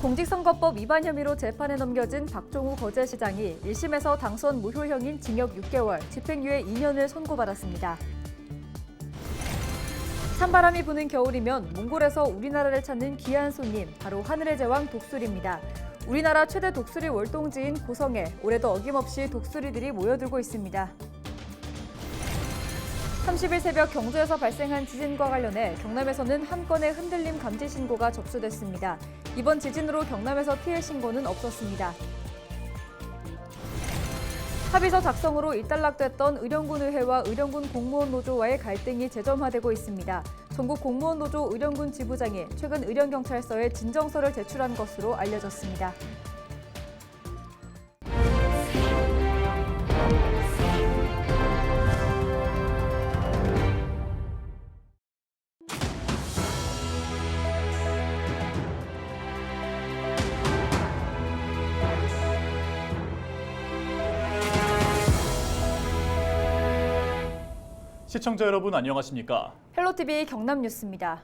공직선거법 위반 혐의로 재판에 넘겨진 박종우 거제시장이 1심에서 당선 무효형인 징역 6개월, 집행유예 2년을 선고받았습니다. 찬바람이 부는 겨울이면 몽골에서 우리나라를 찾는 귀한 손님, 바로 하늘의 제왕 독수리입니다. 우리나라 최대 독수리 월동지인 고성에 올해도 어김없이 독수리들이 모여들고 있습니다. 30일 새벽 경주에서 발생한 지진과 관련해 경남에서는 한 건의 흔들림 감지 신고가 접수됐습니다. 이번 지진으로 경남에서 피해 신고는 없었습니다. 합의서 작성으로 일단락됐던 의령군의회와 의령군 공무원 노조와의 갈등이 재점화되고 있습니다. 전국 공무원 노조 의령군 지부장이 최근 의령경찰서에 진정서를 제출한 것으로 알려졌습니다. 시청자 여러분 안녕하십니까? 헬로티비 경남뉴스입니다.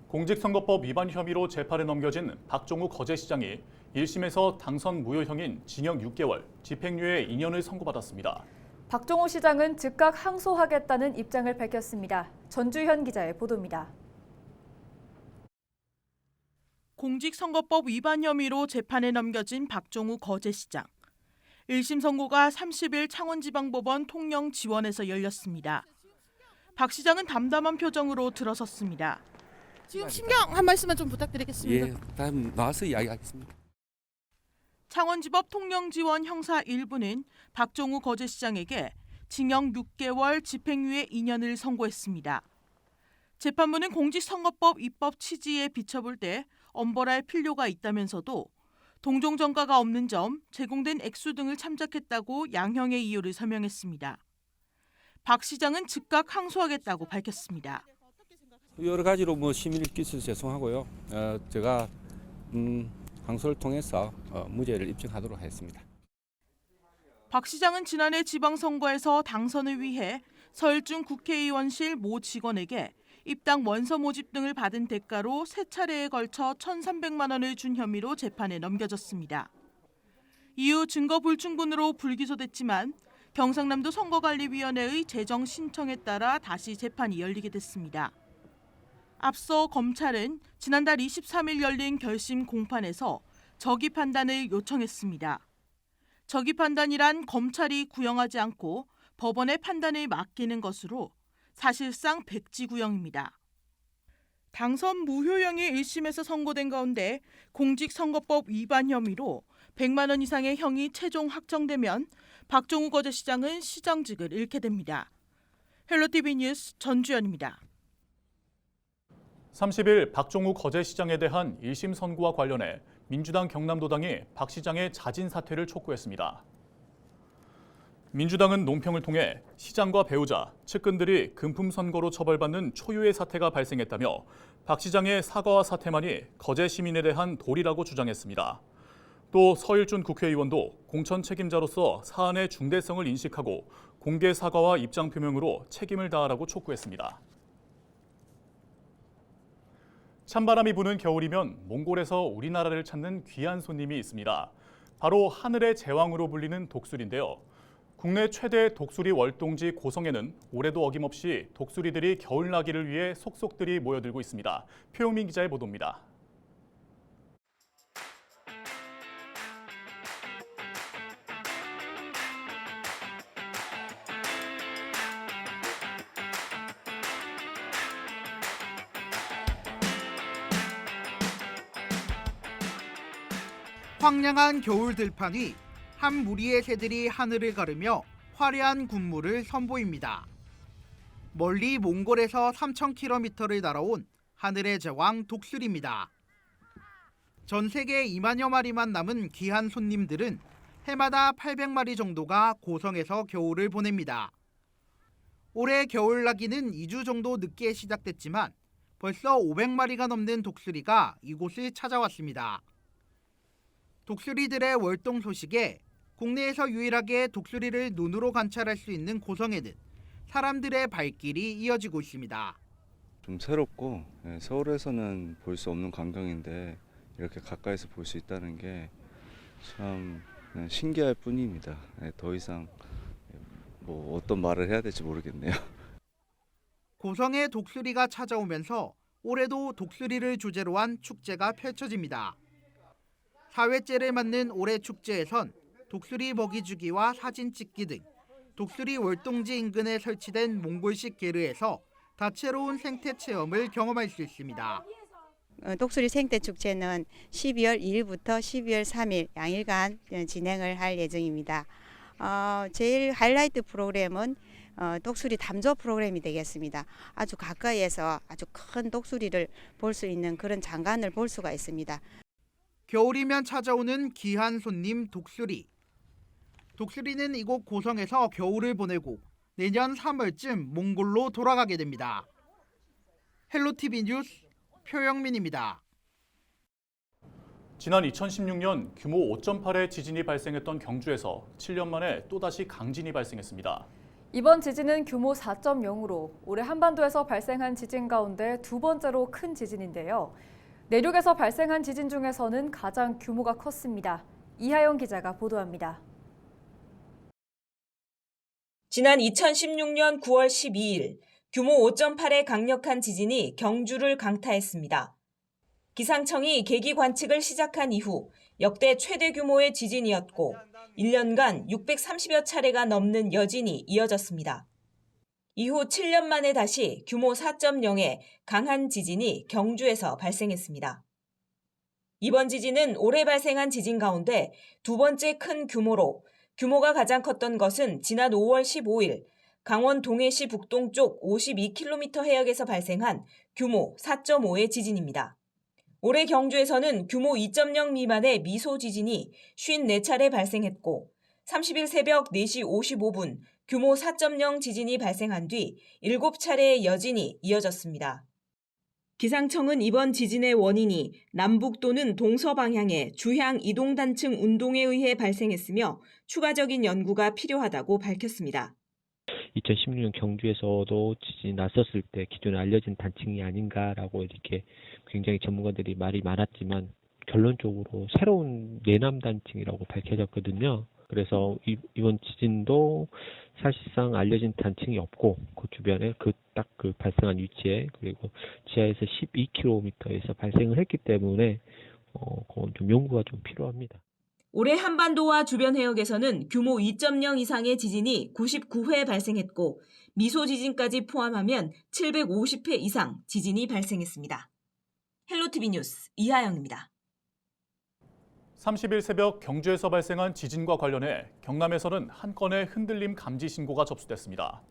공직선거법 위반 혐의로 재판에 넘겨진 박종우 거제시장이 1심에서 당선 무효형인 징역 6개월, 집행유예 2년을 선고받았습니다. 박종우 시장은 즉각 항소하겠다는 입장을 밝혔습니다. 전주현 기자의 보도입니다. 공직선거법 위반 혐의로 재판에 넘겨진 박종우 거제시장. 1심 선고가 30일 창원지방법원 통영지원에서 열렸습니다. 박 시장은 담담한 표정으로 들어섰습니다. 지금 심경 한 말씀만 좀 부탁드리겠습니다. 예, 다음 나와서 이야기하겠습니다. 창원지법 통영지원 형사 1부는 박종우 거제시장에게 징역 6개월, 집행유예 2년을 선고했습니다. 재판부는 공직선거법 입법 취지에 비춰볼 때 엄벌할 필요가 있다면서도 동종 전과가 없는 점, 제공된 액수 등을 참작했다고 양형의 이유를 설명했습니다. 박 시장은 즉각 항소하겠다고 밝혔습니다. 여러 가지로 심의를 끼쳐서 죄송하고요. 제가 항소를 통해서 무죄를 입증하도록 하겠습니다. 박 시장은 지난해 지방선거에서 당선을 위해 서울중 국회의원실 모 직원에게 입당 원서 모집 등을 받은 대가로 3차례에 걸쳐 1,300만 원을 준 혐의로 재판에 넘겨졌습니다. 이후 증거 불충분으로 불기소됐지만 경상남도 선거관리위원회의 재정 신청에 따라 다시 재판이 열리게 됐습니다. 앞서 검찰은 지난달 23일 열린 결심 공판에서 적의 판단을 요청했습니다. 적의 판단이란 검찰이 구형하지 않고 법원의 판단을 맡기는 것으로 사실상 백지구형입니다. 당선 무효형이 1심에서 선고된 가운데 공직선거법 위반 혐의로 100만 원 이상의 형이 최종 확정되면 박종우 거제시장은 시장직을 잃게 됩니다. 헬로티비 뉴스 전주현입니다. 30일 박종우 거제시장에 대한 1심 선고와 관련해 민주당 경남도당이 박 시장의 자진 사퇴를 촉구했습니다. 민주당은 논평을 통해 시장과 배우자, 측근들이 금품 선거로 처벌받는 초유의 사태가 발생했다며 박 시장의 사과와 사퇴만이 거제 시민에 대한 도리라고 주장했습니다. 또 서일준 국회의원도 공천 책임자로서 사안의 중대성을 인식하고 공개 사과와 입장 표명으로 책임을 다하라고 촉구했습니다. 찬바람이 부는 겨울이면 몽골에서 우리나라를 찾는 귀한 손님이 있습니다. 바로 하늘의 제왕으로 불리는 독수리인데요. 국내 최대 독수리 월동지 고성에는 올해도 어김없이 독수리들이 겨울나기를 위해 속속들이 모여들고 있습니다. 표영민 기자의 보도입니다. 황량한 겨울 들판 위 한 무리의 새들이 하늘을 가르며 화려한 군무를 선보입니다. 멀리 몽골에서 3,000km를 날아온 하늘의 제왕 독수리입니다. 전 세계 2만여 마리만 남은 귀한 손님들은 해마다 800마리 정도가 고성에서 겨울을 보냅니다. 올해 겨울나기는 2주 정도 늦게 시작됐지만 벌써 500마리가 넘는 독수리가 이곳을 찾아왔습니다. 독수리들의 월동 소식에 국내에서 유일하게 독수리를 눈으로 관찰할 수 있는 고성에는 사람들의 발길이 이어지고 있습니다. 좀 새롭고 서울에서는 볼 수 없는 광경인데 이렇게 가까이서 볼 수 있다는 게 참 신기할 뿐입니다. 더 이상 뭐 어떤 말을 해야 될지 모르겠네요. 고성의 독수리가 찾아오면서 올해도 독수리를 주제로 한 축제가 펼쳐집니다. 4회째를 맞는 올해 축제에선 독수리 먹이 주기와 사진 찍기 등 독수리 월동지 인근에 설치된 몽골식 게르에서 다채로운 생태 체험을 경험할 수 있습니다. 독수리 생태축제는 12월 2일부터 12월 3일 양일간 진행을 할 예정입니다. 제일 하이라이트 프로그램은 독수리 담조 프로그램이 되겠습니다. 아주 가까이에서 아주 큰 독수리를 볼 수 있는 그런 장관을 볼 수가 있습니다. 겨울이면 찾아오는 귀한 손님 독수리. 독수리는 이곳 고성에서 겨울을 보내고 내년 3월쯤 몽골로 돌아가게 됩니다. 헬로티비 뉴스 표영민입니다. 지난 2016년 규모 5.8의 지진이 발생했던 경주에서 7년 만에 또다시 강진이 발생했습니다. 이번 지진은 규모 4.0으로 올해 한반도에서 발생한 지진 가운데 두 번째로 큰 지진인데요. 내륙에서 발생한 지진 중에서는 가장 규모가 컸습니다. 이하영 기자가 보도합니다. 지난 2016년 9월 12일 규모 5.8의 강력한 지진이 경주를 강타했습니다. 기상청이 계기 관측을 시작한 이후 역대 최대 규모의 지진이었고 1년간 630여 차례가 넘는 여진이 이어졌습니다. 이후 7년 만에 다시 규모 4.0의 강한 지진이 경주에서 발생했습니다. 이번 지진은 올해 발생한 지진 가운데 두 번째 큰 규모로 규모가 가장 컸던 것은 지난 5월 15일 강원 동해시 북동쪽 52km 해역에서 발생한 규모 4.5의 지진입니다. 올해 경주에서는 규모 2.0 미만의 미소 지진이 54차례 발생했고 30일 새벽 4시 55분 규모 4.0 지진이 발생한 뒤 7차례의 여진이 이어졌습니다. 기상청은 이번 지진의 원인이 남북 또는 동서 방향의 주향 이동 단층 운동에 의해 발생했으며 추가적인 연구가 필요하다고 밝혔습니다. 2016년 경주에서도 지진이 났었을 때 기존에 알려진 단층이 아닌가라고 이렇게 굉장히 전문가들이 말이 많았지만 결론적으로 새로운 내남 단층이라고 밝혀졌거든요. 그래서 이번 지진도 사실상 알려진 단층이 없고 그 주변에 딱 그 발생한 위치에 그리고 지하에서 12km에서 발생을 했기 때문에 그건 좀 연구가 좀 필요합니다. 올해 한반도와 주변 해역에서는 규모 2.0 이상의 지진이 99회 발생했고 미소 지진까지 포함하면 750회 이상 지진이 발생했습니다. 헬로티비 뉴스 이하영입니다. 30일 새벽 경주에서 발생한 지진과 관련해 경남에서는 한 건의 흔들림 감지 신고가 접수됐습니다.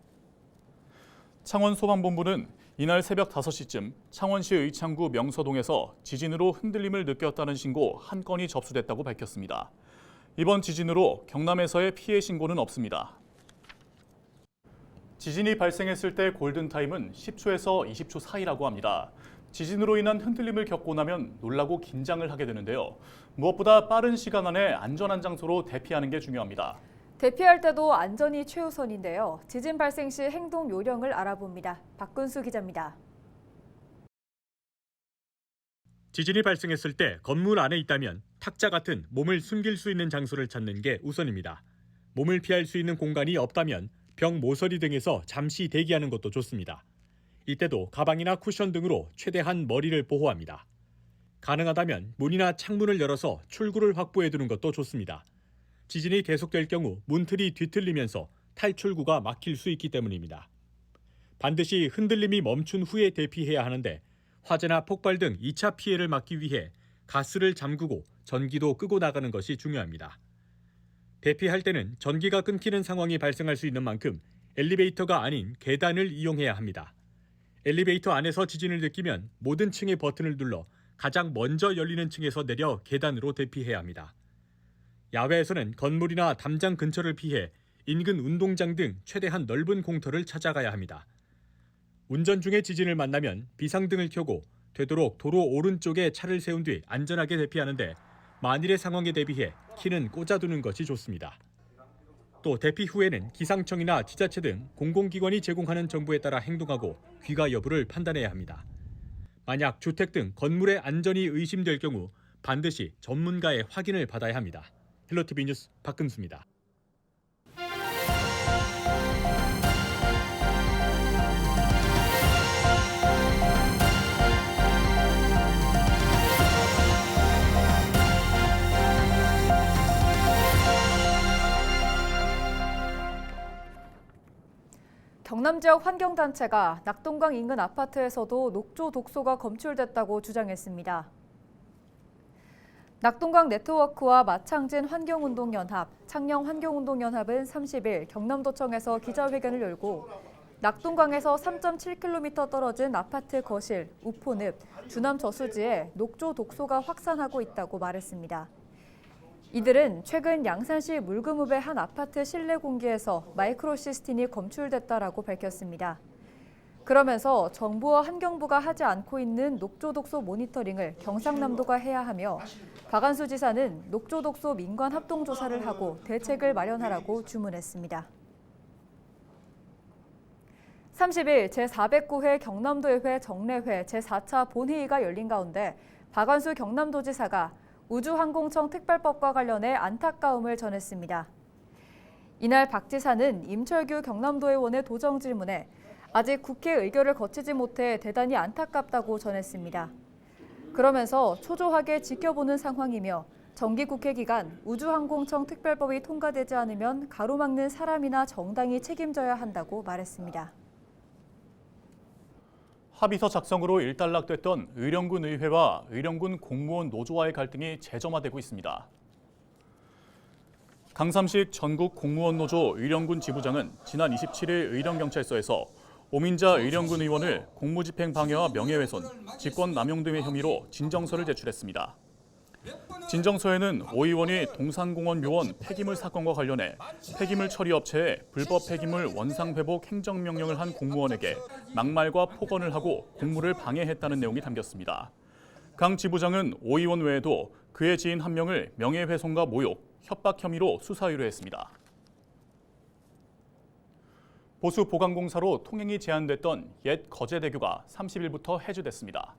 창원소방본부는 이날 새벽 5시쯤 창원시 의창구 명서동에서 지진으로 흔들림을 느꼈다는 신고 한 건이 접수됐다고 밝혔습니다. 이번 지진으로 경남에서의 피해 신고는 없습니다. 지진이 발생했을 때 골든타임은 10초에서 20초 사이라고 합니다. 지진으로 인한 흔들림을 겪고 나면 놀라고 긴장을 하게 되는데요. 무엇보다 빠른 시간 안에 안전한 장소로 대피하는 게 중요합니다. 대피할 때도 안전이 최우선인데요. 지진 발생 시 행동 요령을 알아봅니다. 박근수 기자입니다. 지진이 발생했을 때 건물 안에 있다면 탁자 같은 몸을 숨길 수 있는 장소를 찾는 게 우선입니다. 몸을 피할 수 있는 공간이 없다면 벽 모서리 등에서 잠시 대기하는 것도 좋습니다. 이때도 가방이나 쿠션 등으로 최대한 머리를 보호합니다. 가능하다면 문이나 창문을 열어서 출구를 확보해 두는 것도 좋습니다. 지진이 계속될 경우 문틀이 뒤틀리면서 탈출구가 막힐 수 있기 때문입니다. 반드시 흔들림이 멈춘 후에 대피해야 하는데 화재나 폭발 등 2차 피해를 막기 위해 가스를 잠그고 전기도 끄고 나가는 것이 중요합니다. 대피할 때는 전기가 끊기는 상황이 발생할 수 있는 만큼 엘리베이터가 아닌 계단을 이용해야 합니다. 엘리베이터 안에서 지진을 느끼면 모든 층의 버튼을 눌러 가장 먼저 열리는 층에서 내려 계단으로 대피해야 합니다. 야외에서는 건물이나 담장 근처를 피해 인근 운동장 등 최대한 넓은 공터를 찾아가야 합니다. 운전 중에 지진을 만나면 비상등을 켜고 되도록 도로 오른쪽에 차를 세운 뒤 안전하게 대피하는데 만일의 상황에 대비해 키는 꽂아두는 것이 좋습니다. 또 대피 후에는 기상청이나 지자체 등 공공기관이 제공하는 정보에 따라 행동하고 귀가 여부를 판단해야 합니다. 만약 주택 등 건물의 안전이 의심될 경우 반드시 전문가의 확인을 받아야 합니다. 헬로티비 뉴스 박금수입니다. 경남 지역 환경단체가 낙동강 인근 아파트에서도 녹조 독소가 검출됐다고 주장했습니다. 낙동강 네트워크와 마창진 환경운동연합, 창녕 환경운동연합은 30일 경남도청에서 기자회견을 열고 낙동강에서 3.7km 떨어진 아파트 거실, 우포늪, 주남 저수지에 녹조 독소가 확산하고 있다고 말했습니다. 이들은 최근 양산시 물금읍의 한 아파트 실내 공기에서 마이크로시스틴이 검출됐다라고 밝혔습니다. 그러면서 정부와 환경부가 하지 않고 있는 녹조독소 모니터링을 경상남도가 해야 하며 박안수 지사는 녹조독소 민관 합동조사를 하고 대책을 마련하라고 주문했습니다. 30일 제409회 경남도의회 정례회 제4차 본회의가 열린 가운데 박안수 경남도지사가 우주항공청 특별법과 관련해 안타까움을 전했습니다. 이날 박 지사는 임철규 경남도의원의 도정 질문에 아직 국회 의결을 거치지 못해 대단히 안타깝다고 전했습니다. 그러면서 초조하게 지켜보는 상황이며 정기국회 기간 우주항공청 특별법이 통과되지 않으면 가로막는 사람이나 정당이 책임져야 한다고 말했습니다. 합의서 작성으로 일단락됐던 의령군 의회와 의령군 공무원 노조와의 갈등이 재점화되고 있습니다. 강삼식 전국 공무원 노조 의령군 지부장은 지난 27일 의령경찰서에서 오민자 의령군 의원을 공무집행 방해와 명예훼손, 직권남용 등의 혐의로 진정서를 제출했습니다. 진정서에는 오 의원이 동산공원 묘원 폐기물 사건과 관련해 폐기물 처리 업체에 불법 폐기물 원상 회복 행정명령을 한 공무원에게 막말과 폭언을 하고 공무를 방해했다는 내용이 담겼습니다. 강 지부장은 오 의원 외에도 그의 지인 한 명을 명예훼손과 모욕, 협박 혐의로 수사 의뢰했습니다. 보수 보강공사로 통행이 제한됐던 옛 거제대교가 30일부터 해제됐습니다.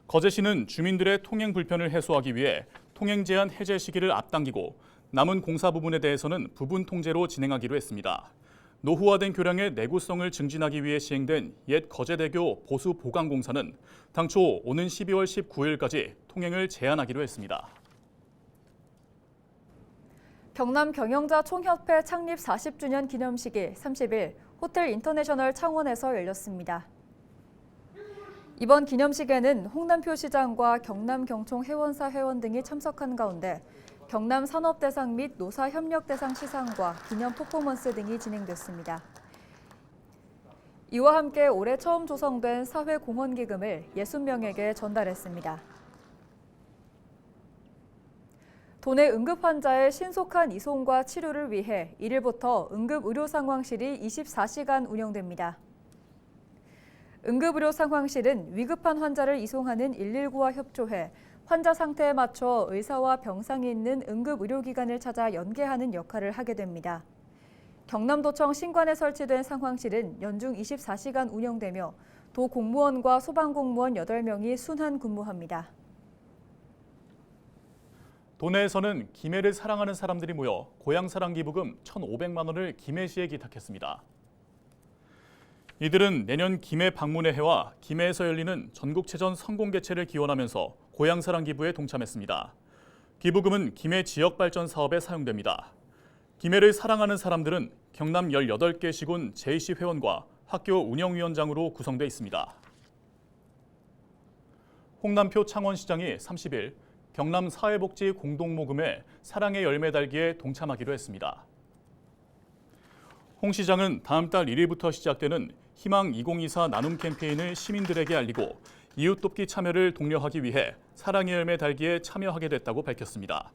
거제시는 주민들의 통행 불편을 해소하기 위해 통행 제한 해제 시기를 앞당기고 남은 공사 부분에 대해서는 부분 통제로 진행하기로 했습니다. 노후화된 교량의 내구성을 증진하기 위해 시행된 옛 거제대교 보수 보강공사는 당초 오는 12월 19일까지 통행을 제한하기로 했습니다. 경남 경영자 총협회 창립 40주년 기념식이 30일 호텔 인터내셔널 창원에서 열렸습니다. 이번 기념식에는 홍남표 시장과 경남경총 회원사 회원 등이 참석한 가운데 경남 산업대상 및 노사협력대상 시상과 기념 퍼포먼스 등이 진행됐습니다. 이와 함께 올해 처음 조성된 사회공헌기금을 60명에게 전달했습니다. 도내 응급환자의 신속한 이송과 치료를 위해 1일부터 응급의료상황실이 24시간 운영됩니다. 응급의료상황실은 위급한 환자를 이송하는 119와 협조해 환자 상태에 맞춰 의사와 병상이 있는 응급의료기관을 찾아 연계하는 역할을 하게 됩니다. 경남도청 신관에 설치된 상황실은 연중 24시간 운영되며 도 공무원과 소방공무원 8명이 순환 근무합니다. 도내에서는 김해를 사랑하는 사람들이 모여 고향사랑 기부금 1,500만 원을 김해시에 기탁했습니다. 이들은 내년 김해 방문의 해와 김해에서 열리는 전국체전 성공개최를 기원하면서 고향사랑 기부에 동참했습니다. 기부금은 김해 지역발전 사업에 사용됩니다. 김해를 사랑하는 사람들은 경남 18개 시군 제2시 회원과 학교 운영위원장으로 구성돼 있습니다. 홍남표 창원시장이 30일 경남 사회복지 공동모금에 사랑의 열매 달기에 동참하기로 했습니다. 홍 시장은 다음 달 1일부터 시작되는 희망 2024 나눔 캠페인을 시민들에게 알리고 이웃 돕기 참여를 독려하기 위해 사랑의 열매 달기에 참여하게 됐다고 밝혔습니다.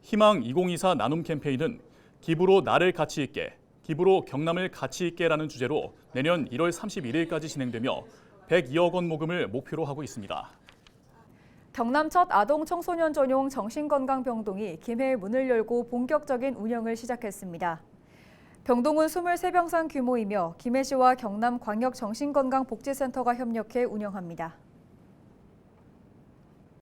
희망 2024 나눔 캠페인은 기부로 나를 가치 있게, 기부로 경남을 가치 있게라는 주제로 내년 1월 31일까지 진행되며 102억 원 모금을 목표로 하고 있습니다. 경남 첫 아동 청소년 전용 정신건강병동이 김해에 문을 열고 본격적인 운영을 시작했습니다. 병동은 23병상 규모이며 김해시와 경남광역정신건강복지센터가 협력해 운영합니다.